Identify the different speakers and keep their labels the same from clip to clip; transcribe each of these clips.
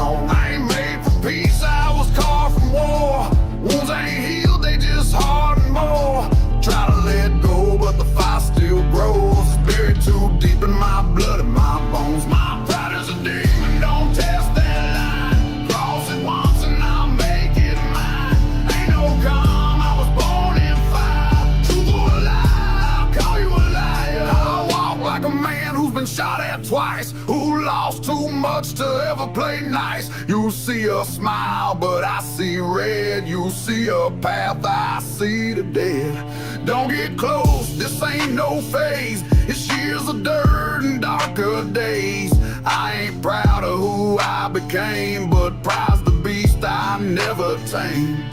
Speaker 1: song. I ain't made for peace, I was carved from war. Wounds ain't healed, they just harden more. Try to let go, but the fire still grows. It's buried too deep in my blood and my bones. My pride is a demon, don't test that line. Cross it once and I'll make it mine. Ain't no calm, I was born in fire. Truth or a lie, I'll call you a liar. I walk like a man who's been shot at twice, who lost too much to ever play nice. You see a smile, but I see red. You see a path, I see the dead. Don't get close, this ain't no phase. It's years of dirt and darker days. I ain't proud of who I became, but pride's the beast I never tamed.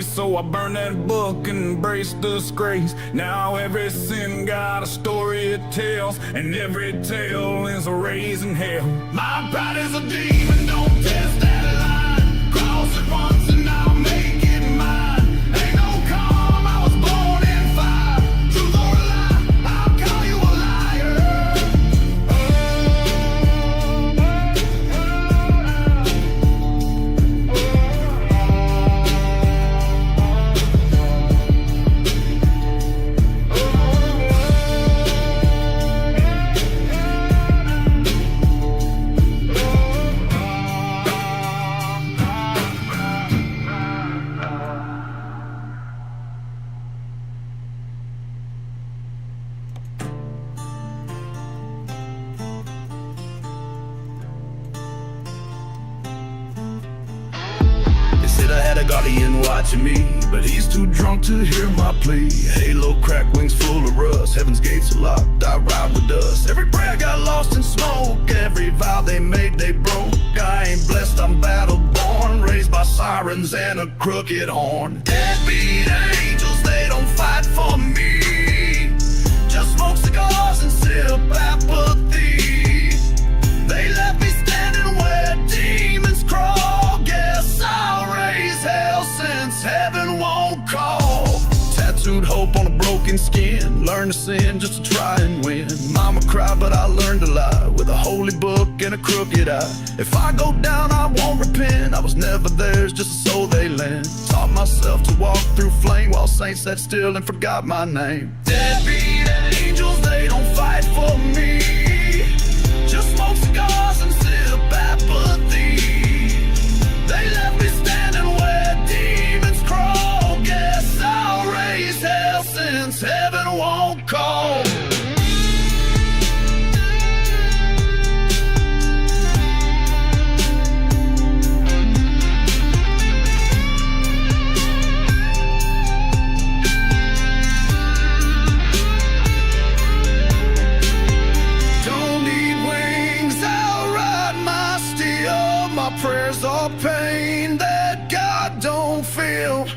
Speaker 2: So I burned that book and embraced disgrace. Now every sin got a story it tells, and every tale is a raising hell.
Speaker 1: My pride is a demon, don't test that line. Cross it once and I'll make it mine. Ain't no calm, I was born in fire. Truth or a lie, I'll call you a
Speaker 3: I had a guardian watching me, but he's too drunk to hear my plea. Halo, crack wings full of rust, heaven's gates are locked, I ride with dust. Every prayer got lost in smoke, every vow they made they broke. I ain't blessed, I'm battle born, raised by sirens and a crooked horn. Deadbeat angels, they don't fight for me, just smoke cigars and sip apathy. They left me standing where demons crawl. Guess I'll raise hell since heaven won't call. Tattooed hope on a broken skin, learn to sin just to try and win. Mama cried but I learned to lie, with a holy book and a crooked eye. If I go down I won't repent, I was never theirs, just a soul they lent. Taught myself to walk through flame while saints sat still and forgot my name. Deadbeat angels, they don't fight for me, just smoke cigars and sip apathy. They left me standing where demons crawl. Guess I'll raise hell since heaven won't call. Prayers are pain that God don't feel.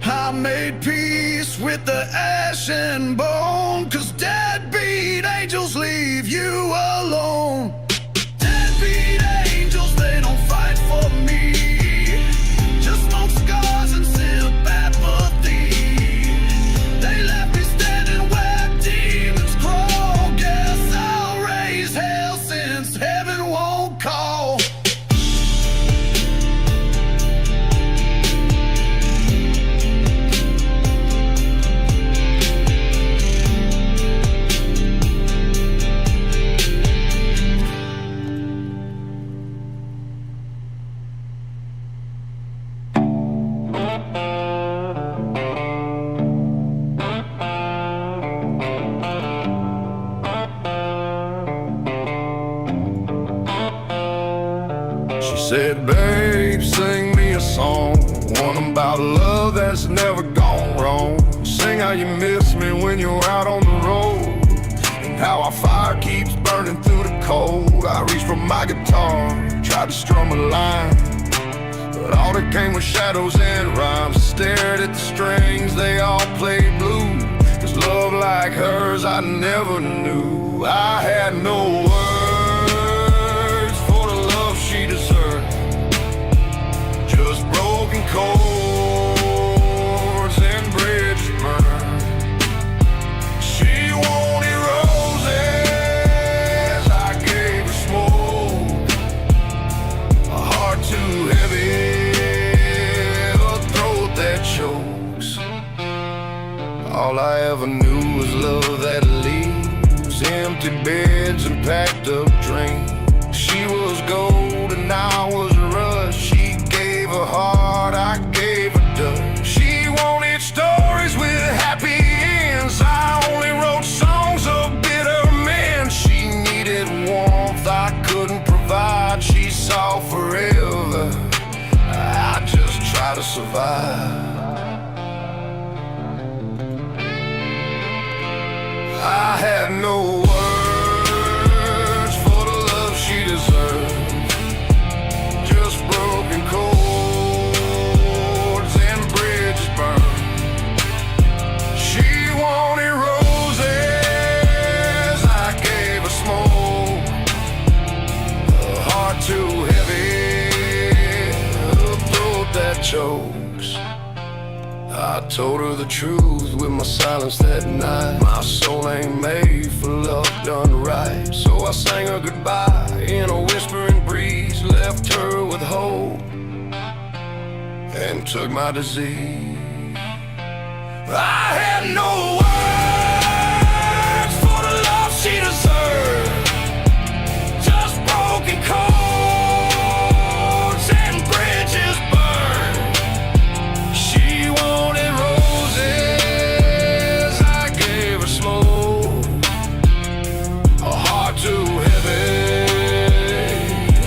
Speaker 3: I made peace with the ash and bone, 'cause deadbeat angels leave you alone. Deadbeat angels, they don't fight for me, just smoke cigars and sip apathy. They left me standing where demons crawl. Guess I'll raise hell since heaven won't call.
Speaker 1: Said, babe, sing me a song, one about love that's never gone wrong. Sing how you miss me you're out on the road, and how our fire keeps burning through the cold. I reached for my guitar, tried to strum a line, but all that came was shadows and rhymes. I stared at the strings, they all played blue, 'cause love like hers I never knew. I had no words for the love she deserved, just broken chords and bridges burned. She wanted roses, I gave her smoke, a heart too heavy, a throat that chokes. All I ever knew was love that leaves empty beds and packed up dreams. She was gold and I was rust. She gave her heart, I gave her dust. She wanted stories with happy ends, I only wrote songs of bitter men. She needed warmth I couldn't provide, she saw forever, I just try to survive. I had no words for the love she deserved, just broken chords and bridges burned. She wanted roses, I gave her smoke, a heart too heavy, a throat that chokes. I told her the truth with my silence that night. My soul ain't made for love done right. So I sang her goodbye in a whispering breeze, left her with hope and took my disease. I had no words for the love she deserved, just broken chords and bridges burned. She wanted roses, I gave her smoke, a heart too heavy,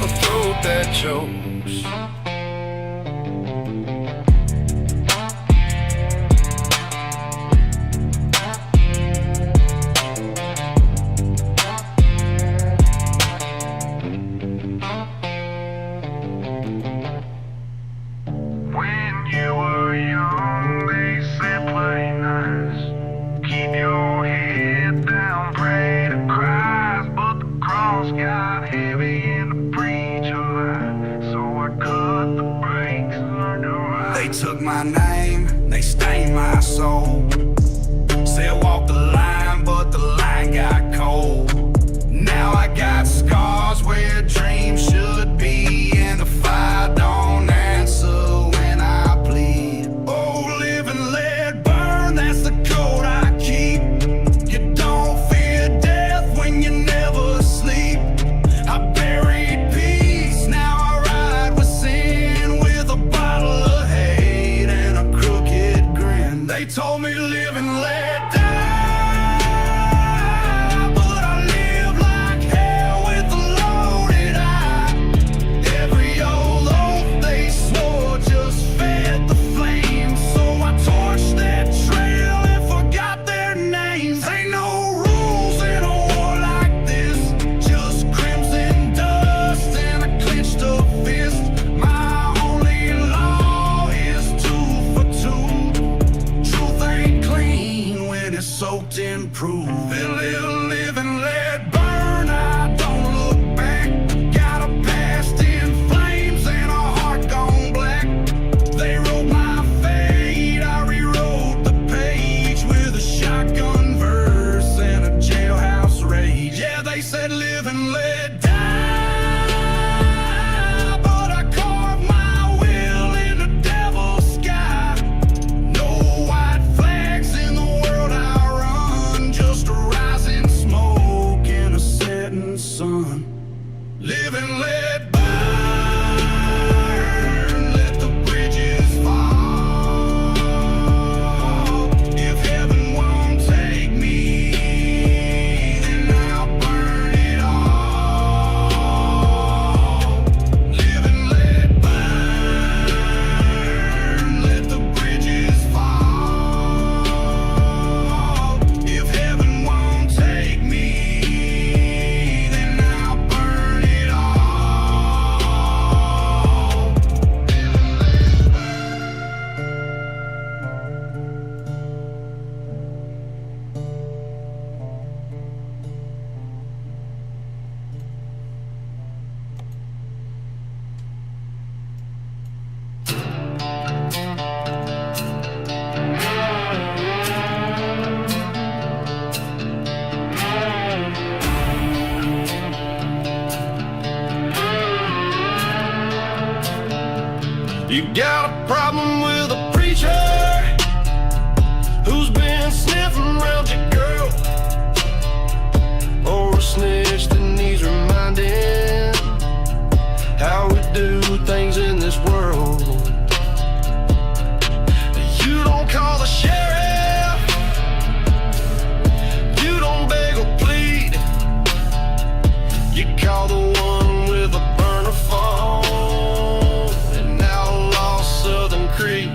Speaker 1: a throat that chokes.
Speaker 4: When you were young, they said play nice, keep your head down, pray to Christ. But the cross got heavy in the preacher line, so I cut the brakes and learned to ride.
Speaker 3: They took my name, they stained my soul, said walk the line, but the line got cold. Now I got scars where dreams should be, and the fire don't answer when I plead. Oh, live and let burn, that's the code I keep. You don't fear death when you never sleep. I buried peace, now I ride with sin, with a bottle of hate and a crooked grin. They told me live and let die, but I live like hell with a loaded eye. Every old oath they swore just fed the flames, so I torched that trail and forgot their names. Ain't no rules in a war like this, just crimson dust and a clenched up fist. My only law is 2 for 2. Truth ain't clean when it's soaked in proof. Live and let burn, I don't look back. Got a past in flames and a heart gone black. They wrote my fate, I rewrote the page with a shotgun verse and a jailhouse rage. Yeah, they said live and let die, but I carved my will in the devil's sky. No white flags in the world I run, just a rising smoke. You got a problem with a preacher who's been sniffing around your girl, or a snitch that needs reminding how we do things in this world. You don't call the sheriff, you don't beg or plead, you call the one with a burner phone in outlaw Southern Creek.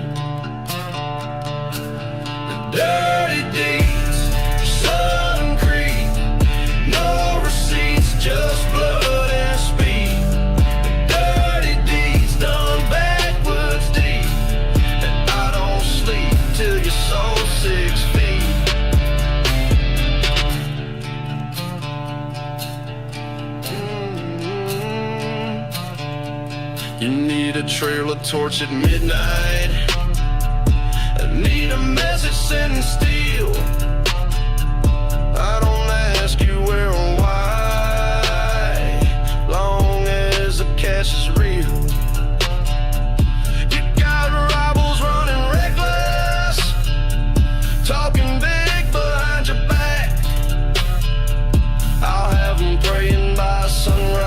Speaker 3: The dirty deeds, Southern Creek, no receipts, just blood and speed. The dirty deeds done backwoods deep, and I don't sleep till your soul 6 feet. You need a trail of torch at midnight, I need a message sending steel. I don't ask you where or why, long as the cash is real. You got rivals running reckless, talking big behind your back. I'll have them praying by sunrise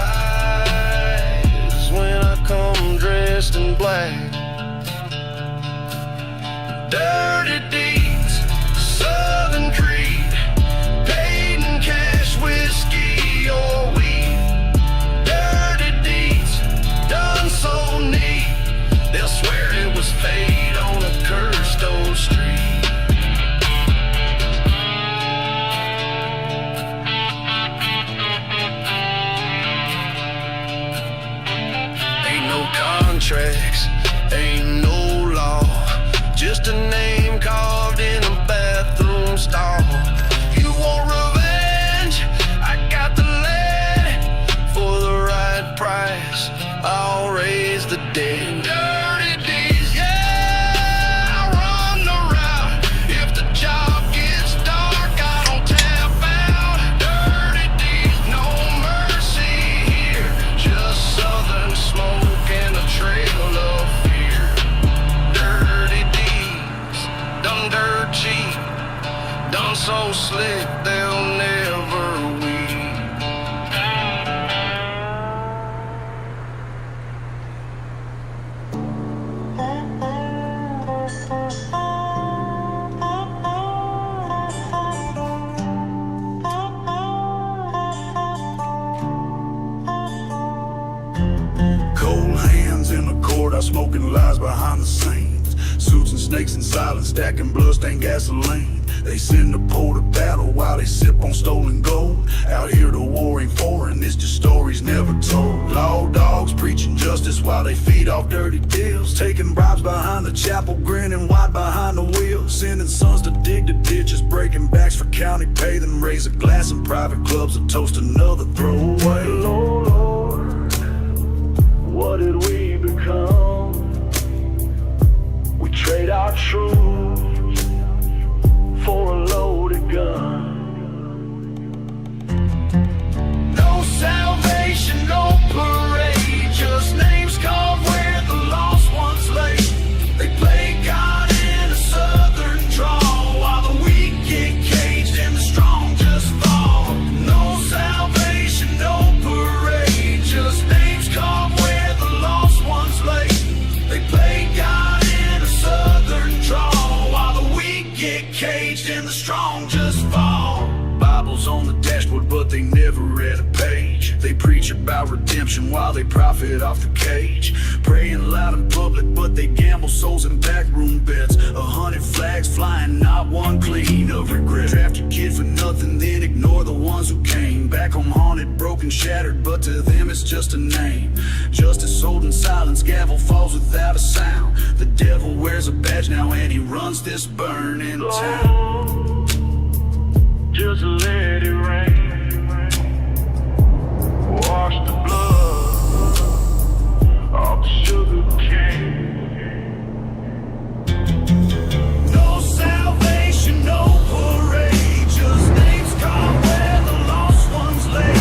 Speaker 3: when I come dressed in black. Dirty deeds, Southern Creed, paid in cash, whiskey or weed. Dirty deeds, done so neat, they'll swear it was fate on a cursed old street. Ain't no contracts, ain't no law, just a name carved in a bathroom stall. You want revenge? I got the lead. For the right price, I'll raise the dead. Dirty deeds, yeah, I run the route. If the job gets dark, I don't tap out. Dirty deeds, no mercy here, just Southern smoke and a trail of fear. Dirty deeds, done dirt cheap, done so slick they'll never weep.
Speaker 5: Cold hands in the court, I smoking lies behind the scenes. Suits and snakes in silence, stacking bloodstained gasoline. They send the poor to battle while they sip on stolen gold. Out here the war ain't foreign, it's just stories never told. Law dogs preaching justice while they feed off dirty deals. Taking bribes behind the chapel, grinning wide behind the wheel. Sending sons to dig the ditches, breaking backs for county pay. Then raise a glass in private clubs and toast another throwaway. Lord, what did we become? We trade our truth for a loaded gun.
Speaker 3: No salvation, no parade, just names carved where the lost ones lay. They play God in a southern drawl, while the weak get caged and the strong just fall. No salvation, no parade, just names carved where the lost ones lay. They play God in a southern drawl, while the weak get caged and the strong just fall.
Speaker 5: Bibles on the dashboard, but they never read a page. They preach about redemption while they profit off the cage. Praying loud in public, but they gamble souls in backroom bets. 100 flags flying, not one clean of regret. Draft your kid for nothing, then ignore the ones who came back home haunted, broken, shattered, but to them it's just a name. Justice sold in silence, gavel falls without a sound. The devil wears a badge now and he runs this burning town.
Speaker 4: Just let it rain, wash the blood off the sugar cane.
Speaker 3: No salvation, no parade, just names carved where the lost ones lay.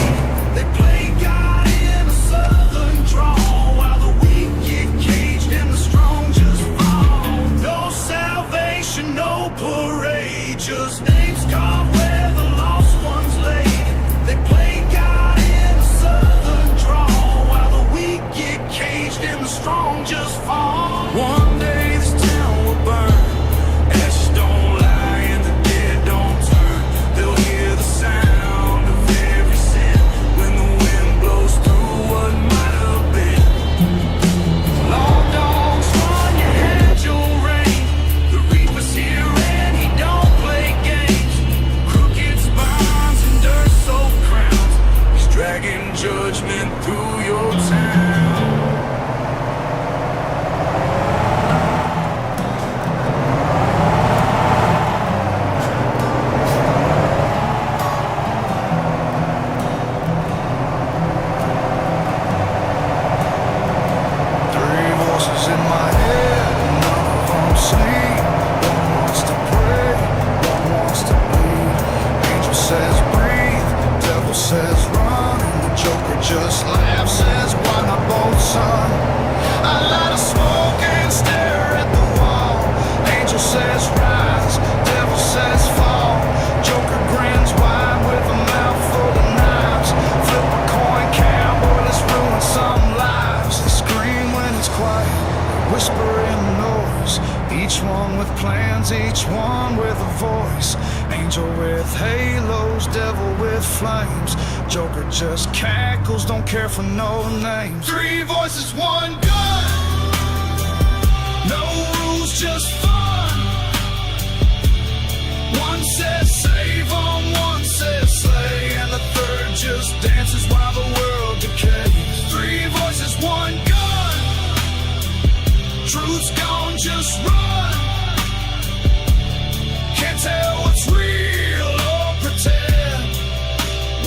Speaker 3: They play God in a southern drawl, while the weak get caged and the strong just names carved where the lost ones lay. They play God in a southern drawl, while the weak get caged and the strong just fall. One day this town will burn, ashes don't lie and the dead don't turn. They'll hear the sound of every sin when the wind blows through what might have been. Law dogs run, you had your reign. The reaper's here and he don't play games. Crooked spines and dirt-soaked crowns, he's dragging judgment through your town.
Speaker 1: Three voices in my head, none of them sleep. One wants to pray, one wants to bleed. Angel says breathe, devil says run, and the Joker just laughs, says why not both, son? I light a smoke and stare at the wall. Angel says rise, devil says fall. Joker grins wide with a mouth full of knives. Flip a coin, cowboy, let's ruin some lives. They scream when it's quiet, whisper in the noise. Each one with plans, each one with a voice. Angel with halos, devil with flames. Joker just cackles, don't care for no names. Three voices, one gun. No rules, just fun. One says save on, one says slay, and the third just dances while the world decays. Three voices, one gun. Truth's gone, just run. Can't tell what's real or pretend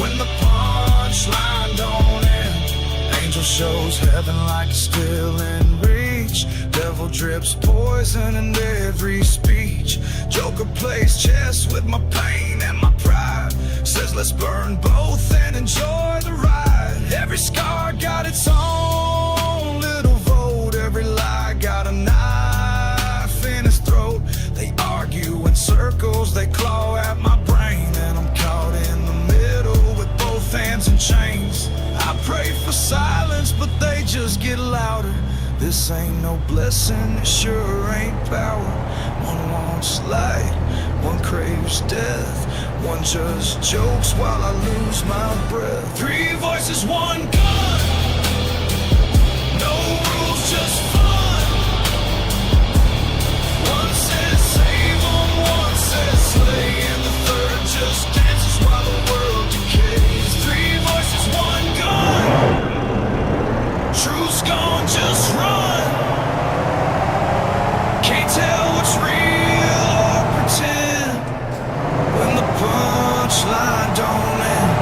Speaker 1: when the punchline don't end. Angel shows heaven like it's still in reach. Devil drips poison in every speech. Joker plays chess with my pain and my pride. Says let's burn both and enjoy the ride. Every scar got its own little vote. Every lie got a knife in its throat. They argue in circles, they claw at my brain, and I'm caught in the middle with both hands in chains. I pray for silence, but they just get louder. This ain't no blessing, it sure ain't power. One wants light, one craves death. One just jokes while I lose my breath. Three voices, one gun. No rules, just fun. One says save on, one says slay, and the third just dances while the world decays. Three voices, one gun. Truth's gone, just run. Can't tell what's real or pretend when the punchline don't end.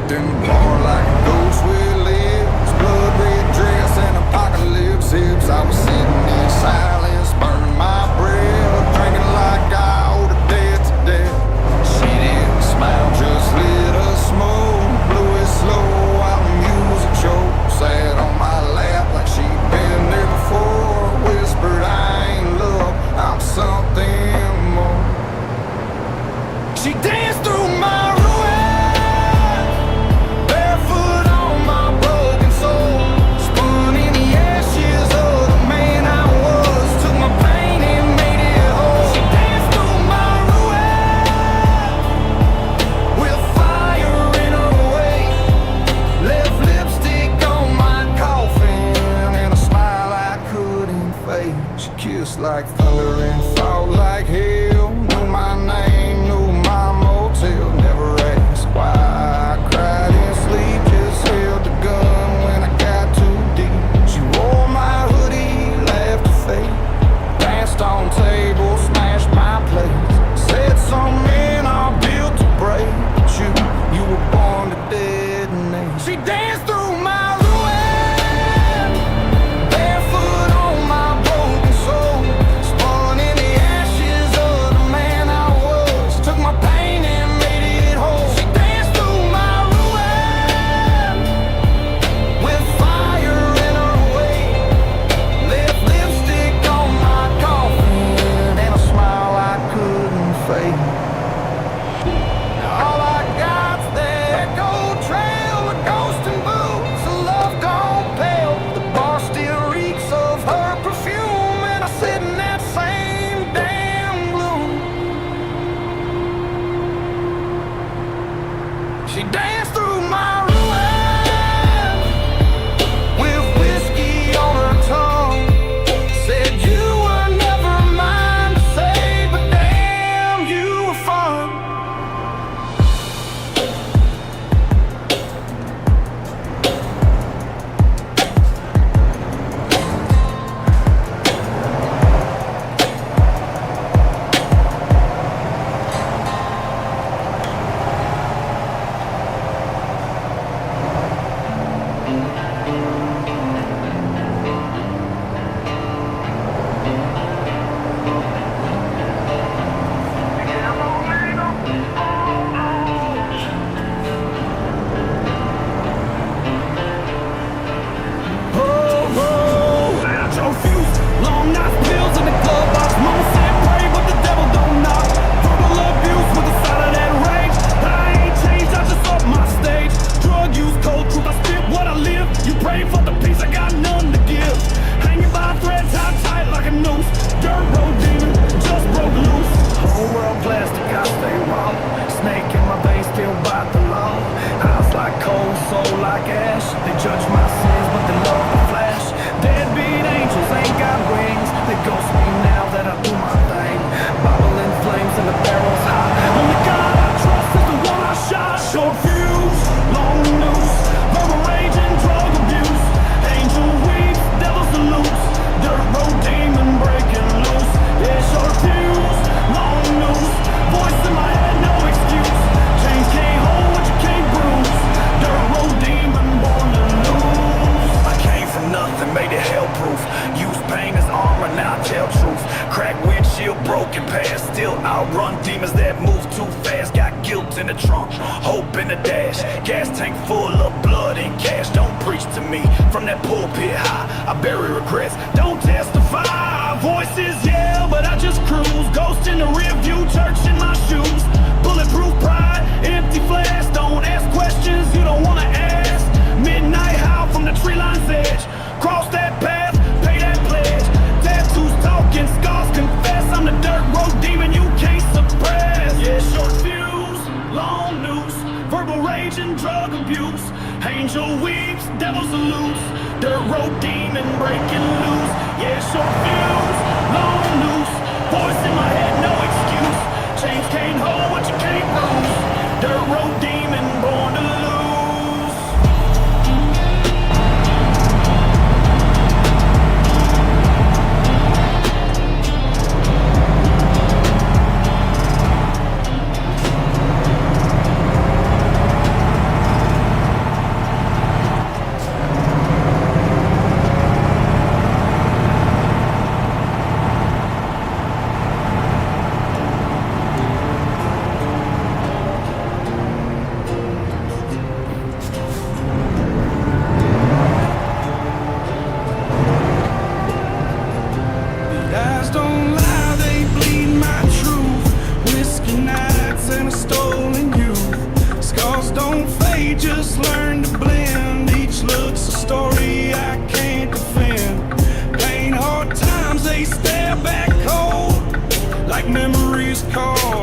Speaker 1: locked in the bar like a ghost with lips, blood red dress and apocalypse hips. I was sitting in silence, burning my breath, drinking like I owed a debt to death. She didn't smile, just lit a smoke, blew it slow while the music choked. Sat on my lap like she'd been there before, whispered, I ain't love, I'm something more. She danced through my ruin, barefoot on my broken soul, spun in the ashes of the man I was, took my pain and made it whole. She danced through my ruin, with fire in her way, left lipstick on my coffin and a smile I couldn't fake. She kissed like thunder and fought like hell, knew my name, knew my motel, never asked why I cried in sleep, just held the gun when I got too deep. She wore my hoodie, laughed her fate, danced on tables, smashed my plates, said some men are built to break, but you were born to detonate. She danced through my ruin, barefoot on my broken soul, spun in the ashes of the man I was, took my pain and made it whole. She danced through my ruin, with fire in her way, left lipstick on my coffin and a smile I couldn't fake. All I got's the echo trail, a ghost and boots, a love gone pale. The bar still reeks of her perfume, and I sit in that same damn gloom. She danced through my ruin, with whiskey on her tongue, said you were never mine to say, but damn, you were fun. Long nights, pills in the glove box. Mama said pray, but the devil don't knock. Verbal abuse with a side of that rage. I ain't changed, I just up my stage. Drug use, cold truth, I spit what I live. You pray for the peace, I got none to give. Hanging by threads, tied tight like a noose. Dirt road demon, just broke loose. Whole world plastic, I stay raw. Snake in my veins, still bite the law. Eyes like coal, soul like ash. They judge my sins, but they love the flash. Deadbeat angels ain't got wings. They ghost me now that I do my thing. Bible in flames and the barrel's hot. Only God I trust is the one I shot. Short fuse, long noose, verbal rage and drug abuse. Angel weeps, devil salutes. Dirt road demon breaking loose. Yeah, short fuse, long noose. Voice in my head, no excuse. Chains can't hold what you can't bruise. Dirt road demon born to lose. I came from nothing, made it hell-proof. Use pain as armor, now I tell truth. Crack windshield, broken past. Still outrun demons that move too fast. Got guilt in the trunk, hope in the dash. Gas tank full of blood and cash. Don't preach to me from that pulpit high. I bury regrets, don't testify. Voices yell, but I just cruise. Ghost in the rear view, church in my shoes. Bulletproof pride, empty flash. Don't ask questions you don't wanna ask. Midnight howl from the tree line's edge. Cross that path, pay that pledge. Tattoos talking, scars confess. I'm the dirt road demon you can't suppress. Yeah, short fuse, long noose, verbal rage and drug abuse. Angel weeps, devil salutes. Dirt road demon breaking loose. Yeah, short fuse, long noose. Voice in my head, no excuse. Chains can't hold what you can't bruise. Dirt road demon born to lose.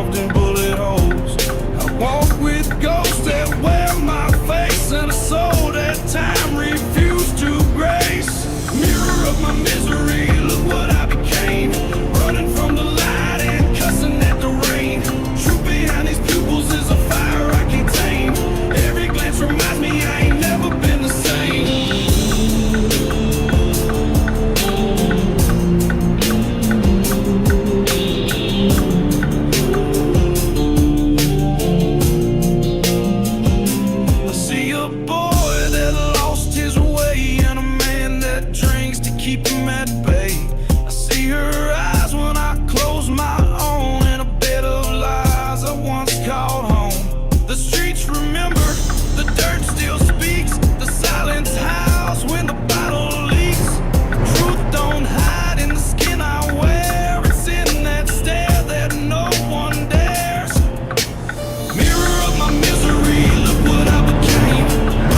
Speaker 2: carved in bullet holes. I walk with ghosts that wear my face and a soul that time refused to grace. Mirror of my misery, look what I became. Running from the light and cussing at the rain. Truth behind these pupils is a fire I can't tame. Every glance reminds me I ain't never been the same. I see a boy that lost his way and a man that drinks to keep him at bay. I see her eyes when I close my own in a bed of lies I once called home. The streets remember, the dirt still speaks, the silence howls when the bottle leaks. Truth don't hide in the skin I wear, it's in that stare that no one dares. Mirror of my misery, look what I became.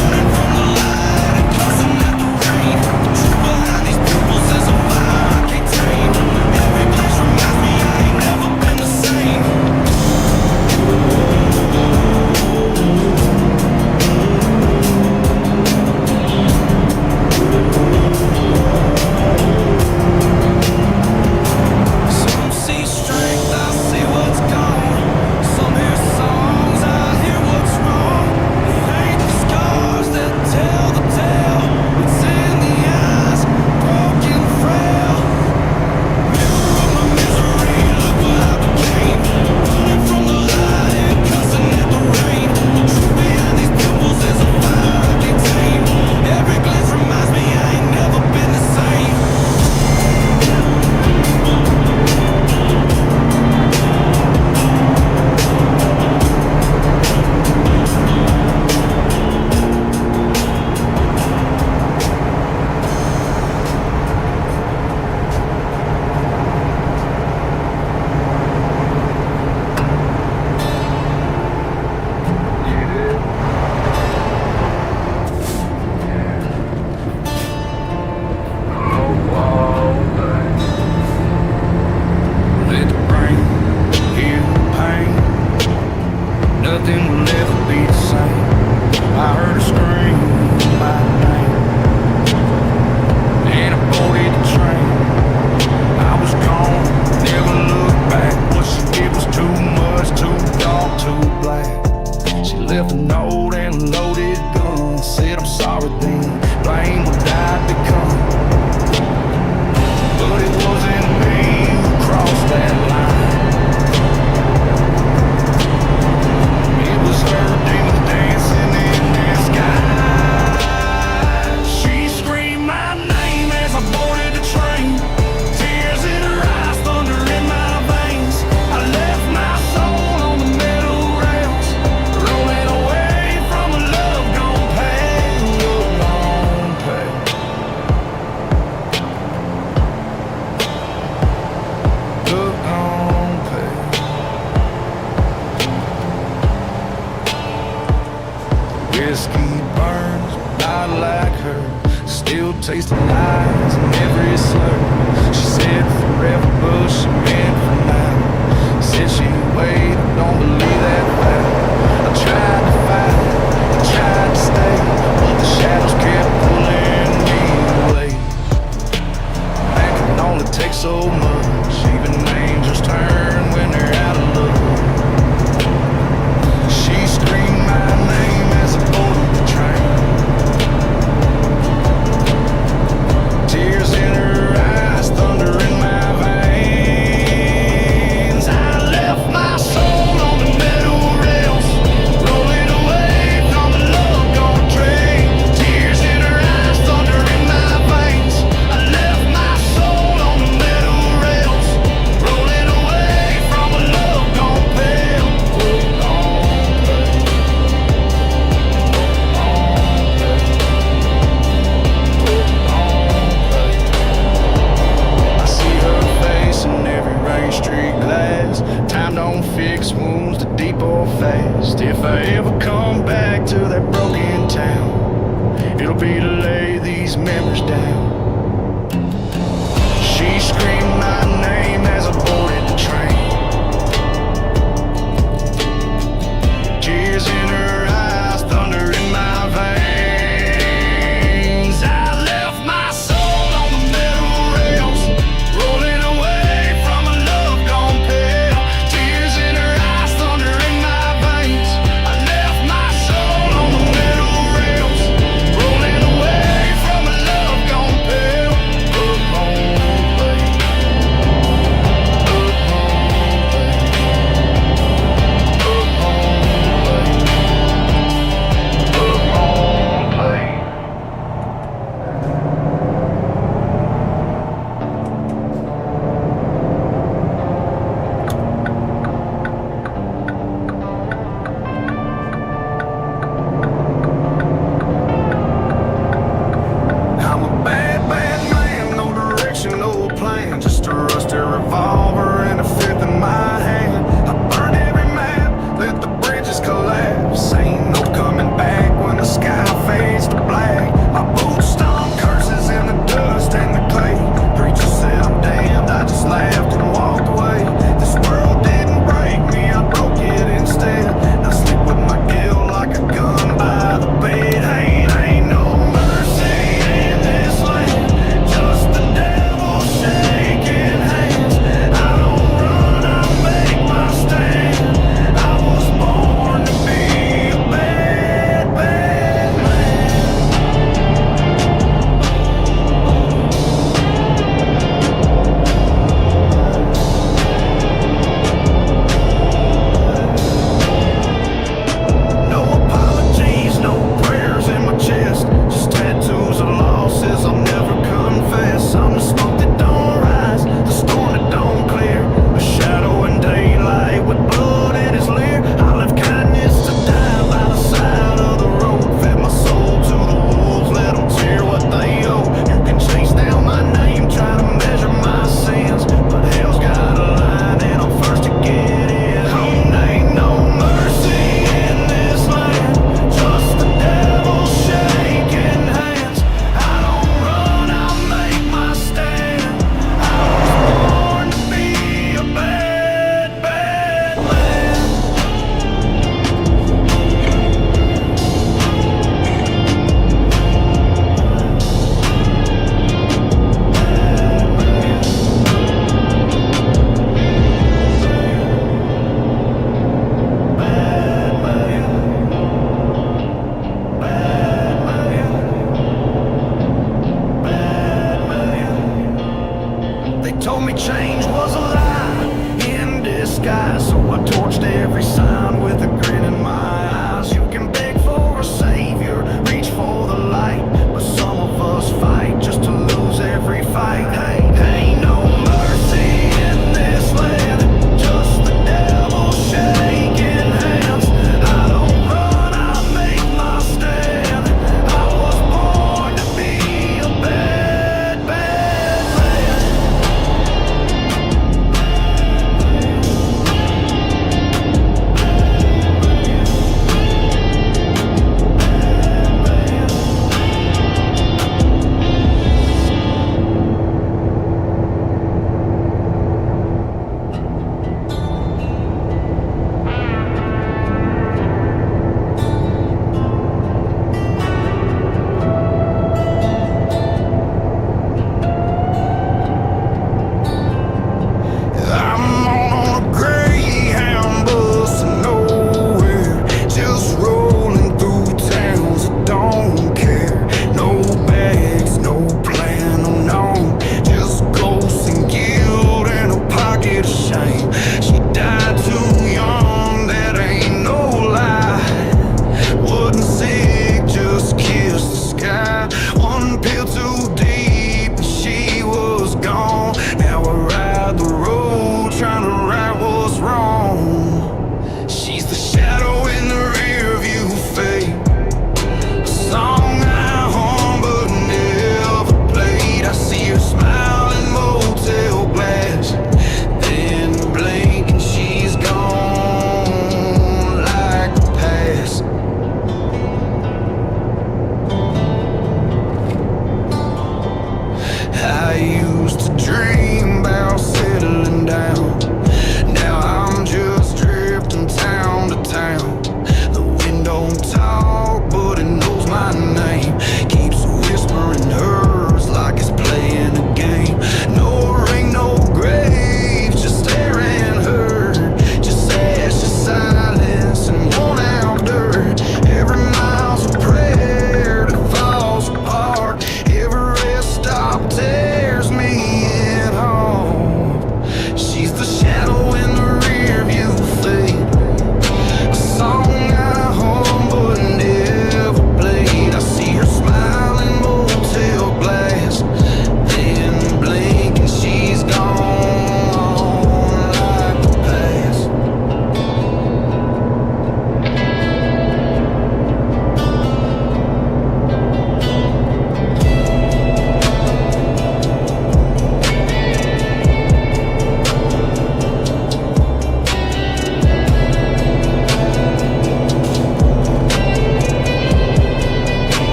Speaker 2: Running from the light and cussing at the rain. The truth behind these pupils is a fire I can't tame. Every place reminds me I ain't never been the same. Some see strength, I see what's gone. Some hear songs, I hear what's wrong. It ain't the scars that tell the tale, it's in the eyes, broken, frail. Mirror of my misery, look what I became. Running from the light and cussing at the rain. The truth behind these pupils is a fire I can't tame. Every glance reminds me I ain't never been the same. Let the brain heal the pain. Nothing will ever be the same. I heard her scream my name, and I boarded the train. I was gone, never looked back. What she did was too much, too dark, too black. She left a note and a loaded gun. Said I'm sorry then, blame what I'd become. But it wasn't me who crossed that line. It was her demons dancing in the sky. She screamed my name as I boarded the train. Tears in her eyes, thunder in my veins. I left my soul on the metal rails, rolling away from a love gone pale, love gone pale. Love gone pale. Whiskey burns, not like her. Still taste the lies in every slur. She said forever, but she meant for now. Said she waited, don't believe that fact. I tried to fight, I tried to stay, but the shadows kept pulling me away. Man can only take so much, even angels turn when they're out of luck. She screamed my name as I boarded the train. Tears in her eyes, thunder in my veins. I left my soul on the metal rails, rolling away from the love gone train. Tears in her eyes, thunder in my veins. I left my soul on the metal rails, rolling away from a love gone pale. I see her face in every Rain Street glass. Time don't fix wounds to deep or fast. If I ever come back to that broken town, it'll be to lay these memories down. She screamed my name as I boarded the train.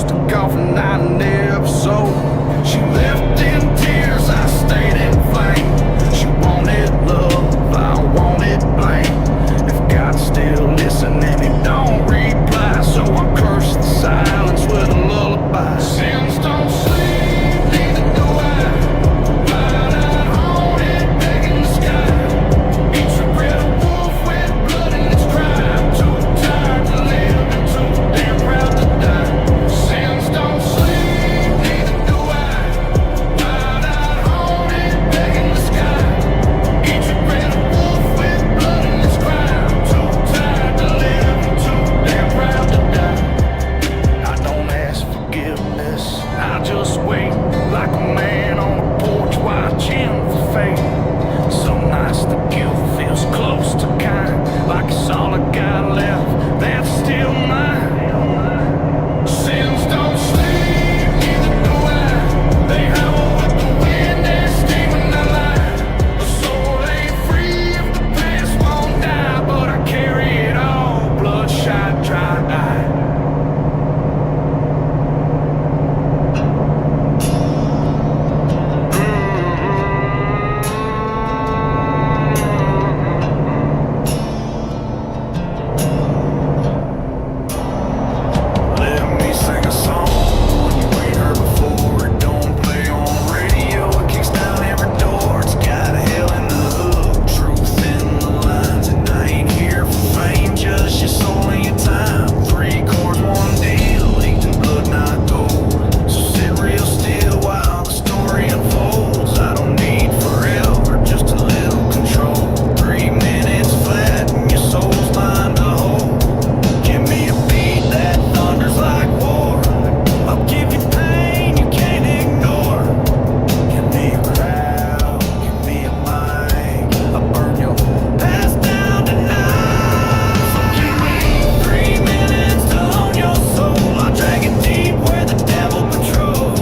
Speaker 1: just a coffin I never sold. She left in tears, I stayed in flame. She wanted love, I wanted blame. If God's still listening, he don't reply, so I curse the silence with a lullaby. Sins don't sleep, neither do I. Blind eyed, haunted, begging the sky. Each regret a wolf with blood in its cry. I'm too tired to live and too damn proud to die. Sins don't sleep, neither do I. Blind eyed, haunted, begging the sky. Each regret a wolf with blood in its cry. I'm too tired to live and too damn proud to die. I don't ask forgiveness, I just wait like a man on a porch watching for fate. Some nights the guilt feels close to kind, like it's all I got left that's still mine. Sins don't sleep, neither do I. They howl with the wind and sting when I lie. The soul ain't free if the past won't die, but I carry it all, bloodshot, dry-eyed. Let me sing a song you ain't heard before. It don't play on radio, it kicks down every door. It's got hell in the hook, truth in the lines, and I ain't here for fame, just your soul and your time. 3 chords, 1 deal, inked in blood, not gold. So sit real still while the story unfolds. I don't need forever, just a little control. 3 minutes flat and your soul's mine to hold. Give me a beat that thunders like war. I'll give you pain you can't ignore. Give me a crowd, give me a mic. I'll burn your ass down tonight. So give me 3 minutes to own your soul. I'll drag it deep where the devil patrols.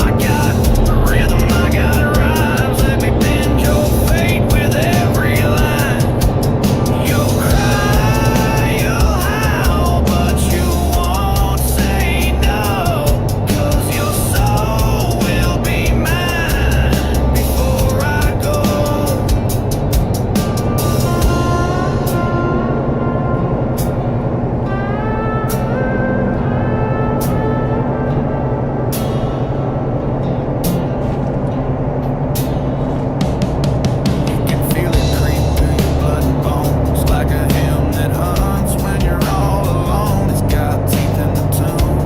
Speaker 1: I got the rhythm, I got rhymes. Let me bend your fate with every line. You'll cry, you'll howl, but you won't say no. 'Cause your soul will be mine before I go. You can feel it creep through your blood and bones, like a hymn that hums when you're all alone. It's got teeth in the tune,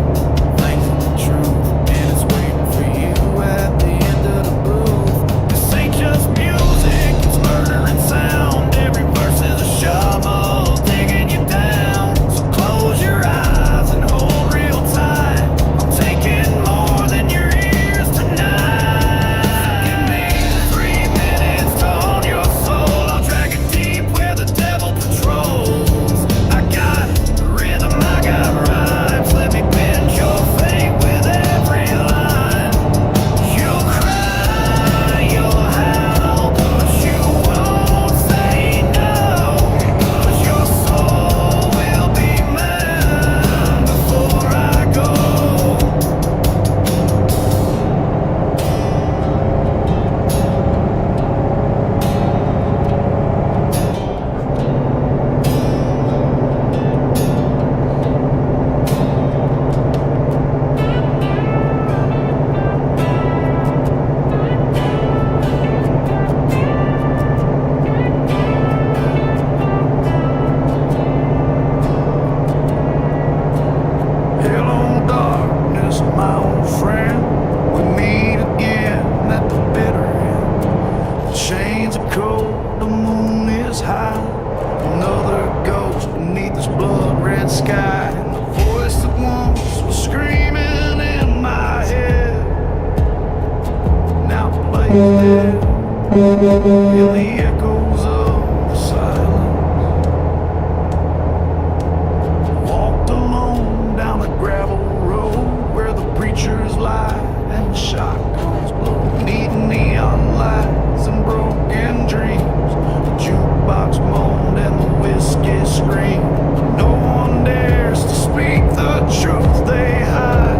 Speaker 1: faith in the truth, and it's waiting for you at the end of the booth. This ain't just music, it's murder and sound. Every verse is a shovel digging you down. So close your eyes and hold real tight. I'm taking more than your ears tonight. Give me 3 minutes to own your soul. I'll drag it deep where the devil patrols. I got rhythm, I got rhymes. Let me bend your fate with every line. You'll cry, you'll howl, but you won't say no. 'Cause your soul will be mine before I go. Hello, darkness, my old friend. We meet again at the bitter end. The chains are cold, the moon is high. Another ghost beneath this blood-red sky. And the voice that once was screaming in my head now plays dead in the echoes of the silence. Walked alone down a gravel road where the preachers lie and the shotguns blow. Neat neon lights and broken dreams. The jukebox moaned and the whiskey screamed. No one dares to speak the truth they hide.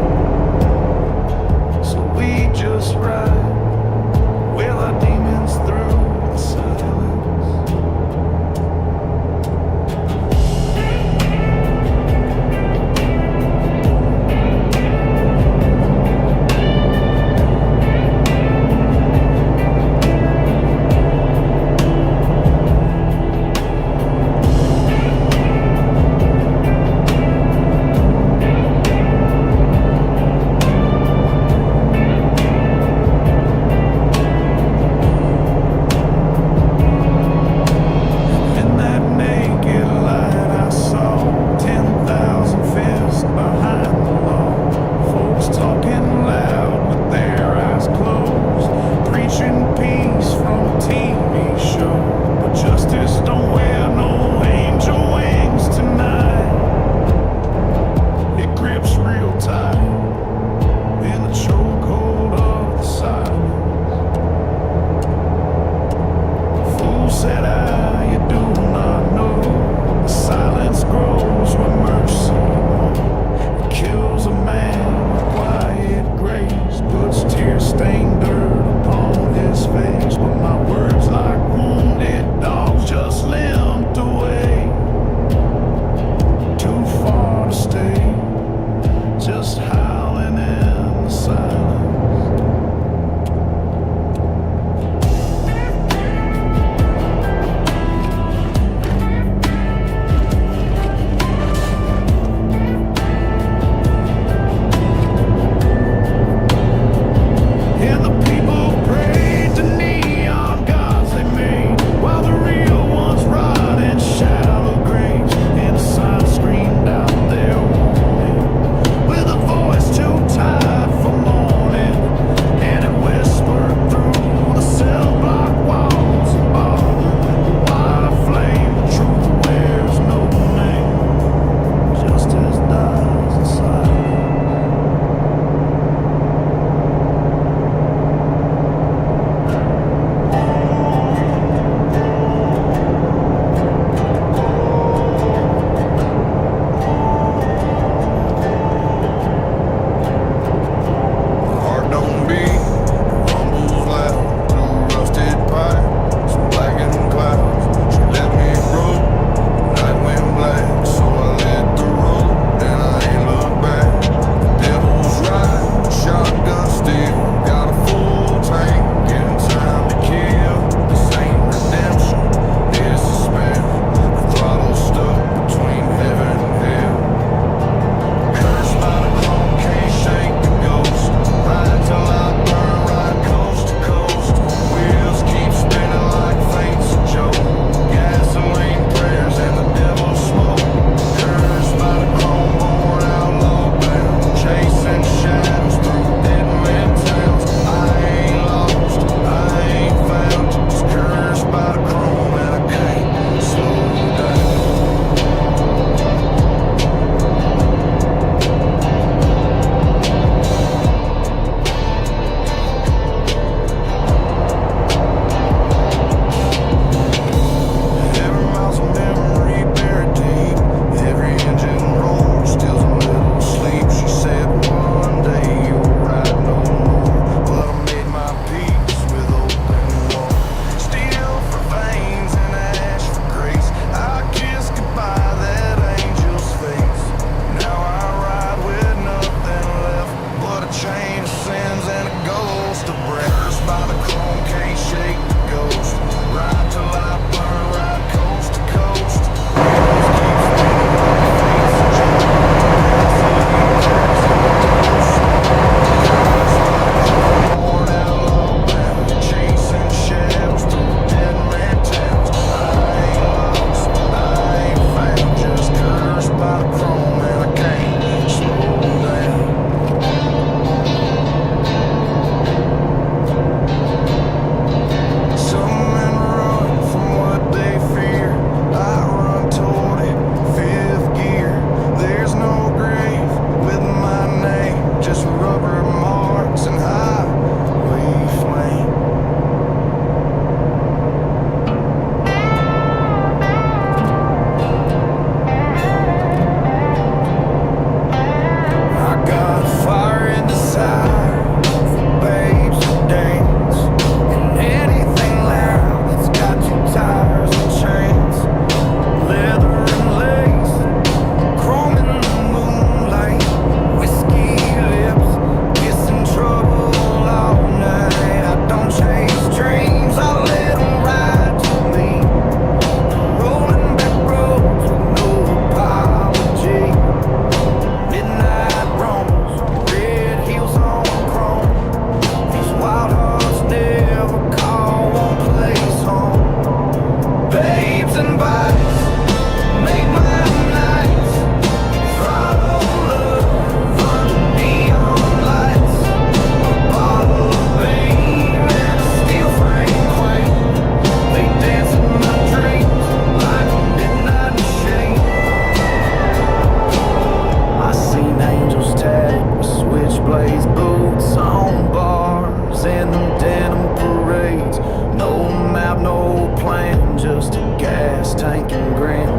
Speaker 2: blaze boots on bars and them denim parades. No map, no plan, just a gas tank and grin.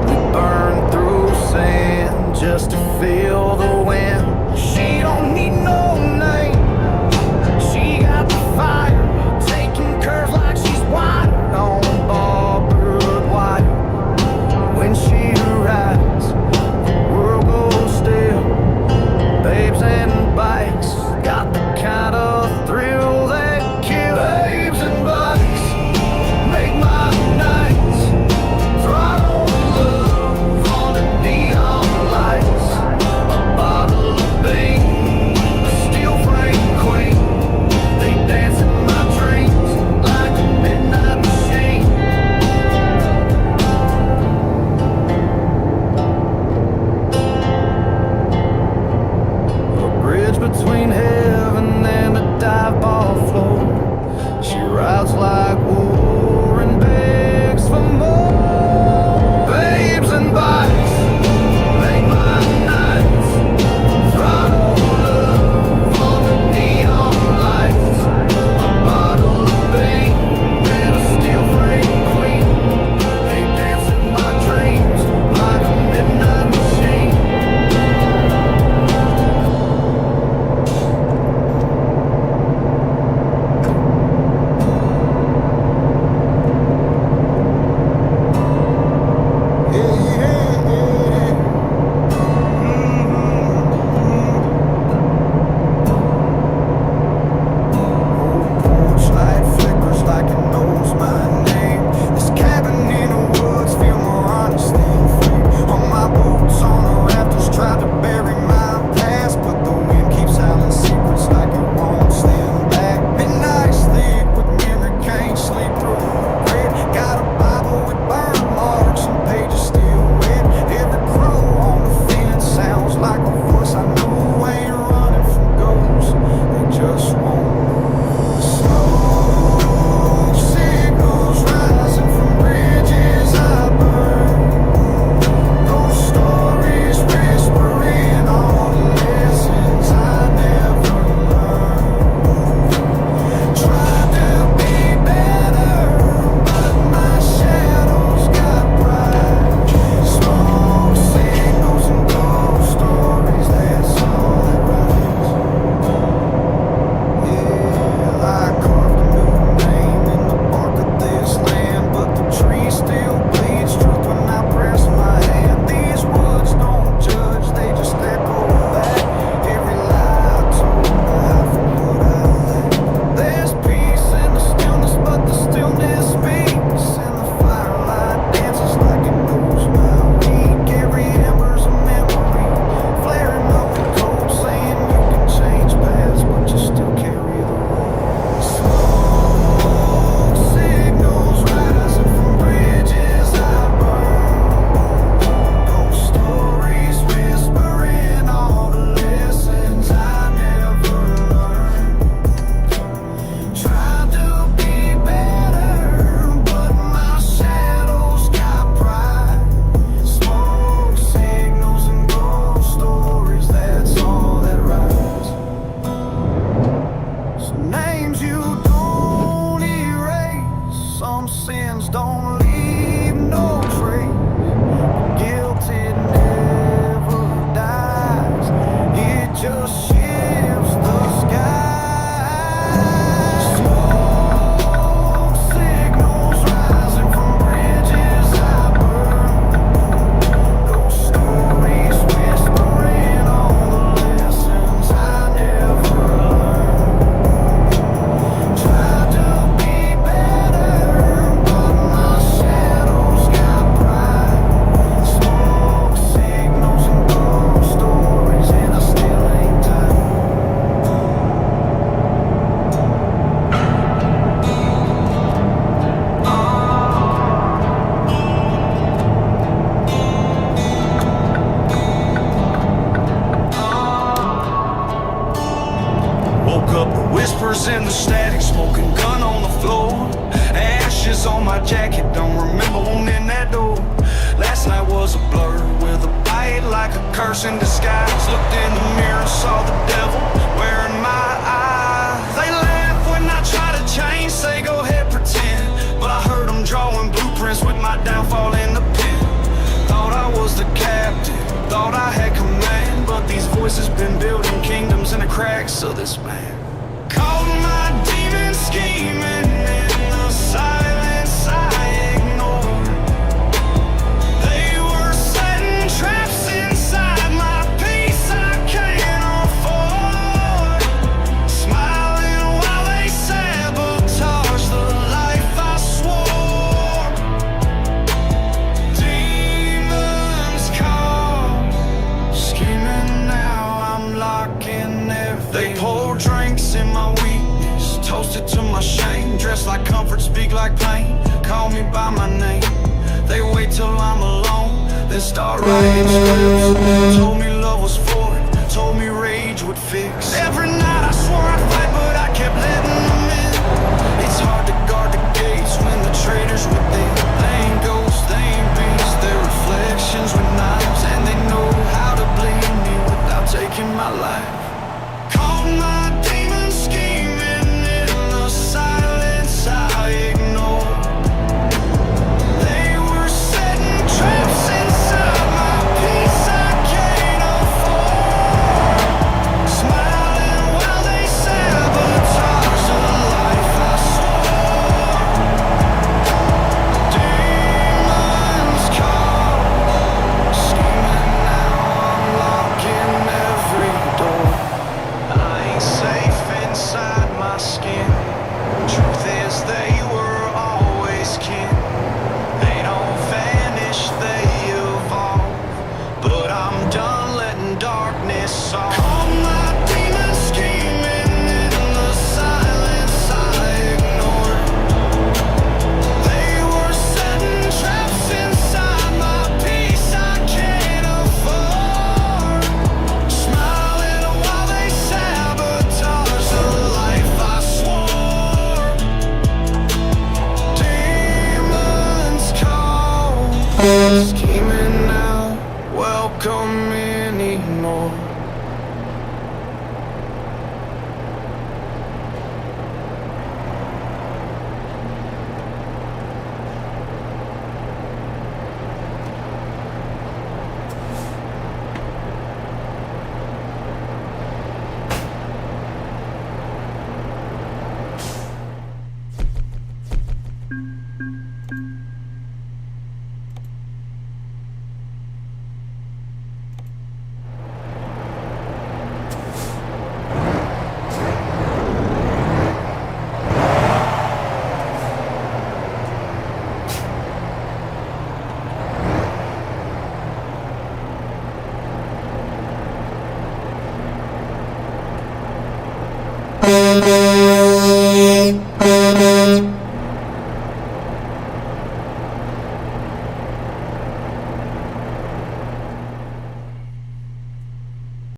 Speaker 2: We burn through sand just to feel the wind. She don't need no name, she got the fire, taking curves like she's wired on barbed wire. When she arrives, the world goes still. Babes and bikes got the kind of thrill that kills. Babes and bikes make my nights. Throttle love on the neon lights. A bottle of Bing, a steel frame queen. They dance in my dreams like a midnight machine. A bridge between heaven and a dive bar floor. She rides like war and begs for more. Babes and bikes make my nights. Throttle love on the neon lights. A bottle of Bing and a steel frame queen. They dance in my dreams like a midnight machine. Porch light flickers like it knows my name. This cabin in the woods feel more honest than free. On my boots on the rafters, tried to bury my past, but the wind keeps howling secrets like it won't stand back. Midnight sleep with memory, can't sleep through regret. Got a Bible with burn marks and pages still wet. Every crow on the fence sounds like a voice I know. Ain't running from ghosts, they just won't. Smoke signals rising from bridges I burn. Those stories whispering all the lessons I never learned. Tried to be better, but my shadows got bright. Smoke signals and ghost stories, that's all that rides. Yeah, I carved a new name in the bark of this land, but the tree still bleeds truth when I press my hand. These woods don't judge, they just echo back every lie I told, half of what I lack. There's peace in the stillness, but the stillness speaks, and the firelight dances like it knows my week. Every ember's a memory, flaring up the cold, saying you can change paths, but you still carry the road. Smoke signals rising from bridges I burn. Those stories whispering all the lessons I never learned. Tried to be better, but my shadows got pride. Smoke signals and ghost stories, that's all that rides. Some names you don't erase, some sins don't leave no trace. Guilt, it never dies, it just shifts the sky. Smoke signals rising from bridges I burn. Those stories whispering all the lessons I never learned. Tried to be better, but my shadows got bright. Smoke signals and ghost stories, and I still ain't tired.
Speaker 3: Woke up with whispers in the static, smoking gun on the floor. Ashes on my jacket, don't remember wanting that door. Last night was a blur with a bite like a curse in disguise. Looked in the mirror, saw the devil.
Speaker 2: cracks of this man. Called my demons scheming in the silence I ignored. They were setting traps inside my peace I can't afford. Smiling while they sabotage the life I swore. Demons call, scheming now I'm locking everything. They pour drinks in my weakness, toasted to my shame. Dressed like comfort, speak like pain, call me by my name. They wait till I'm alone, then start writing scripts. Told me love was for it, told me rage would fix. Every night I swore I'd fight, but I kept letting them in. It's hard to guard the gates when the traitors within. They ain't ghosts, they ain't beasts, they're reflections with knives. And they know how to bleed me without taking my life.